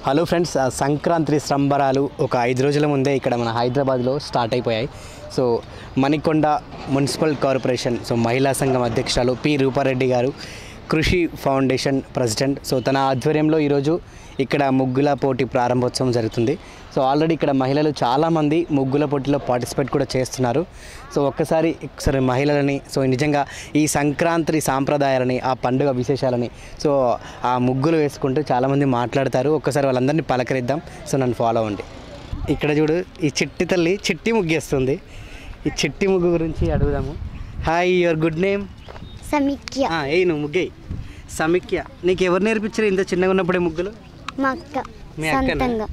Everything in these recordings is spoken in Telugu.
హలో ఫ్రెండ్స్, సంక్రాంతి సంబరాలు ఒక 5 రోజుల ముందే ఇక్కడ మన హైదరాబాద్లో స్టార్ట్ అయిపోయాయి. సో మణికొండ మున్సిపల్ కార్పొరేషన్ మహిళా సంఘం అధ్యక్షురాలు పి రూపారెడ్డి గారు, కృషి ఫౌండేషన్ ప్రెసిడెంట్, తన ఆధ్వర్యంలో ఈరోజు ఇక్కడ ముగ్గుల పోటీ ప్రారంభోత్సవం జరుగుతుంది. ఆల్రెడీ ఇక్కడ మహిళలు చాలామంది ముగ్గుల పోటీలో పార్టిసిపేట్ కూడా చేస్తున్నారు. ఒక్కసారి మహిళలని నిజంగా ఈ సంక్రాంతి సాంప్రదాయాలని, ఆ పండుగ విశేషాలని ఆ ముగ్గులు వేసుకుంటూ చాలామంది మాట్లాడతారు. ఒక్కసారి వాళ్ళందరినీ పలకరిద్దాం. నన్ను ఫాలో అవ్వండి. ఇక్కడ చూడు, ఈ చిట్టి తల్లి చిట్టి ముగ్గేస్తుంది. ఈ చిట్టి ముగ్గు గురించి అడుగుదాము. Hi, your good name? Samikya. నువ్వు ముగ్గే సమిక్య. నీకు ఎవరు నేర్పించారు ఇంత చిన్నగా ఉన్నప్పుడే ముగ్గులు? మా అక్క. మీ అక్క.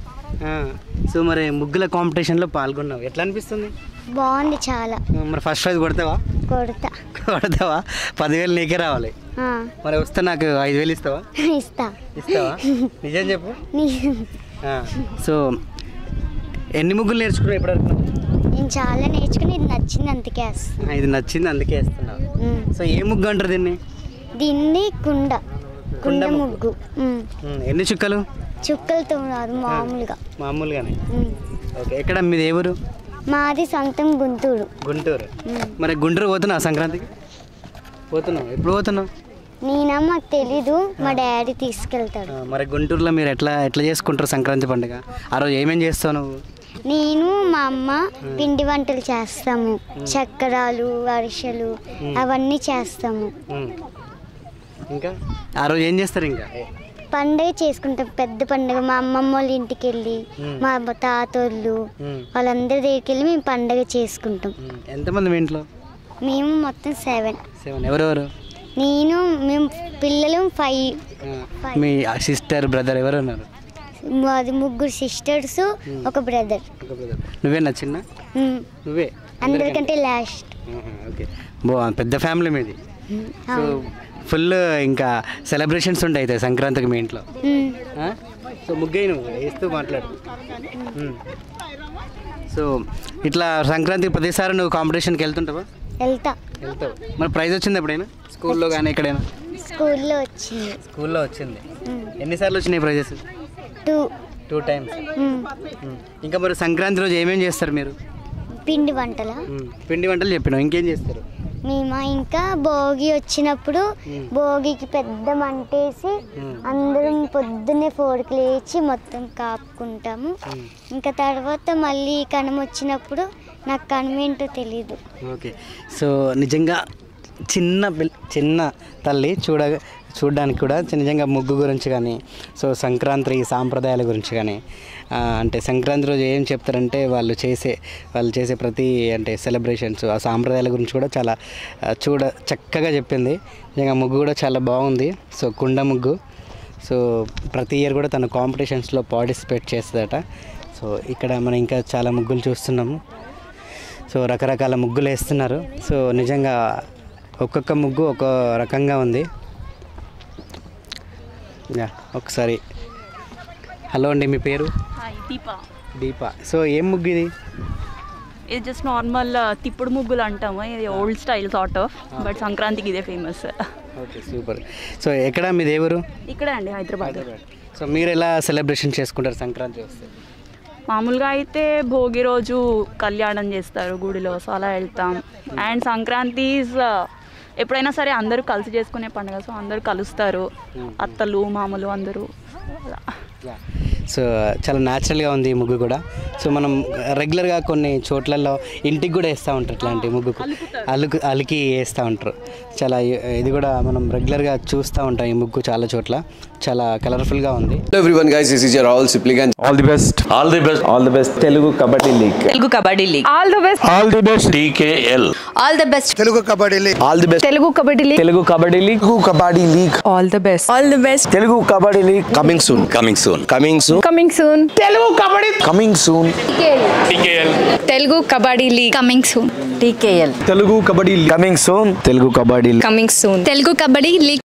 మరి ముగ్గుల కాంపిటీషన్లో పాల్గొన్నావు, ఎట్లా అనిపిస్తుంది? బాగుంది చాలా. మరి ఫస్ట్ ప్రైజ్ కొడతావా? కొడతావా? 10,000 నీకే రావాలి. మరి వస్తే నాకు 5,000 ఇస్తావా? ఇస్తావా? నిజం చెప్పు. ఎన్ని ముగ్గులు నేర్చుకున్నావు ఇప్పటివరకు? నేను చాలా నేర్చుకుని ఇది నచ్చింది అందుకే వేస్తున్నా. ఇది నచ్చింది అందుకే వేస్తున్నావు. ఏ ముగ్గు అంటారు దీన్ని? దీన్ని కుండ ముగ్గు. ఎన్ని చుక్కలు? చుక్కలతో రాదు, మామూలుగానే. ఓకే, ఎక్కడ మీది? ఏ ఊరు? మాది సొంతం గుంటూరు. మరి గుంటూరు పోతున్నావు సంక్రాంతికి? పోతున్నావు. ఎప్పుడు పోతున్నావు? మాకు తెలీదు, మా డాడీ తీసుకెళ్తాడు. మరి గుంటూరులో మీరు ఎట్లా చేసుకుంటారు సంక్రాంతి పండుగ? ఆ రోజు ఏమేమి చేస్తావు నువ్వు? నేను మా అమ్మ పిండి వంటలు చేస్తాము. చక్కరాలు, అరిసెలు అవన్నీ చేస్తాము. ఇంకా ఆ రోజు ఏం చేస్తారు? ఇంకా పండుగ చేసుకుంటాం, పెద్ద పండుగ. మా అమ్మమ్మ వాళ్ళ ఇంటికి వెళ్ళి, మా తాతోళ్ళు వాళ్ళందరి దగ్గరికి వెళ్ళి మేము పండుగ చేసుకుంటాం. ఎంతమంది మీ ఇంట్లో? మేము మొత్తం 7. ఎవరెవరు? మేము పిల్లలు 5. మీ సిస్టర్, బ్రదర్ ఎవరు ఉన్నారు? మాది 3 సిస్టర్స్, ఒక బ్రదర్. నువ్వేనా చిన్న? నువ్వే అందరికంటే లాస్ట్. ఓకే, పెద్ద ఫ్యామిలీ మీది. ఫుల్ ఇంకా సెలబ్రేషన్స్ ఉంటాయి అయితే సంక్రాంతికి మీ ఇంట్లో. ముగ్గై నువ్వు వేస్తూ మాట్లాడు. ఇట్లా సంక్రాంతికి ప్రతిసారి నువ్వు కాంపిటీషన్కి వెళ్తుంటావా? వెళ్తావు. మరి ప్రైజ్ వచ్చింది ఎప్పుడైనా స్కూల్లో కానీ ఎక్కడైనా? స్కూల్లో వచ్చింది. ఎన్నిసార్లు వచ్చినాయి ప్రైజెస్? 2 టైమ్స్. ఇంకా మరి సంక్రాంతి రోజు ఏమేమి చేస్తారు మీరు? పిండి వంటలు చెప్పినావు, ఇంకేం చేస్తారు? మేము ఇంకా భోగి వచ్చినప్పుడు భోగికి పెద్ద మంటేసి అందరం పొద్దున్నే 4కి లేచి మొత్తం కాపుకుంటాము. ఇంకా తర్వాత మళ్ళీ కనుమ వచ్చినప్పుడు నాకు కనుమ ఏంటో తెలీదు. ఓకే, నిజంగా చిన్న తల్లి చూడడానికి కూడా నిజంగా ముగ్గు గురించి కానీ సంక్రాంతి సాంప్రదాయాల గురించి కానీ అంటే సంక్రాంతి రోజు ఏం చెప్తారంటే వాళ్ళు చేసే ప్రతి అంటే సెలబ్రేషన్స్, ఆ సాంప్రదాయాల గురించి కూడా చాలా చక్కగా చెప్పింది. నిజంగా ముగ్గు కూడా చాలా బాగుంది. కుండ ముగ్గు. ప్రతి ఇయర్ కూడా తను కాంపిటీషన్స్లో పార్టిసిపేట్ చేస్తుందట. ఇక్కడ మనం ఇంకా చాలా ముగ్గులు చూస్తున్నాము. రకరకాల ముగ్గులు వేస్తున్నారు. నిజంగా ఒక్కొక్క ముగ్గు ఒక రకంగా ఉంది. ఒకసారి హలో అండి, మీ పేరు? దీప. ఏం ముగ్గు ఇది? ఇది జస్ట్ నార్మల్ తిప్పుడు ముగ్గులు అంటాము. ఇది old style sort of, but సంక్రాంతికి ఇదే ఫేమస్. Okay, super. ఎక్కడ మీది? ఏ ఊరు? ఇక్కడే అండి, హైదరాబాద్. మీరు ఎలా సెలబ్రేషన్ చేసుకుంటారు సంక్రాంతి వస్తే? మామూలుగా అయితే భోగి రోజు కళ్యాణం చేస్తారు గుడిలో, అలా వెళ్తాం. అండ్ సంక్రాంతి ఎప్పుడైనా సరే అందరూ కలిసి చేసుకునే పండుగ. అందరూ కలుస్తారు, అత్తలు మామూలు అందరూ. చాలా న్యాచురల్గా ఉంది ఈ ముగ్గు కూడా. మనం రెగ్యులర్గా కొన్ని చోట్లలో ఇంటికి కూడా వేస్తూ ఉంటారు ఇట్లాంటి ముగ్గు, అలికి వేస్తూ ఉంటారు. చాలా ఇది కూడా మనం రెగ్యులర్గా చూస్తూ ఉంటాం. ఈ ముగ్గు చాలా చోట్ల చాలా కలర్ఫుల్గా ఉంది. Hello everyone guys, this is your Rahul Sipligan. All the best. Telugu Kabaddi League. All the best. TKL. All the best. Telugu Kabaddi League. All the best. Telugu Kabaddi League. Telugu Kabaddi League. All the best. Telugu Kabaddi League. Coming soon. Telugu Kabaddi. Coming soon. TKL. Telugu Kabaddi League. Coming soon. TKL. Telugu Kabaddi League. Coming soon. Telugu Kabaddi League. Coming soon. Telugu Kabaddi League.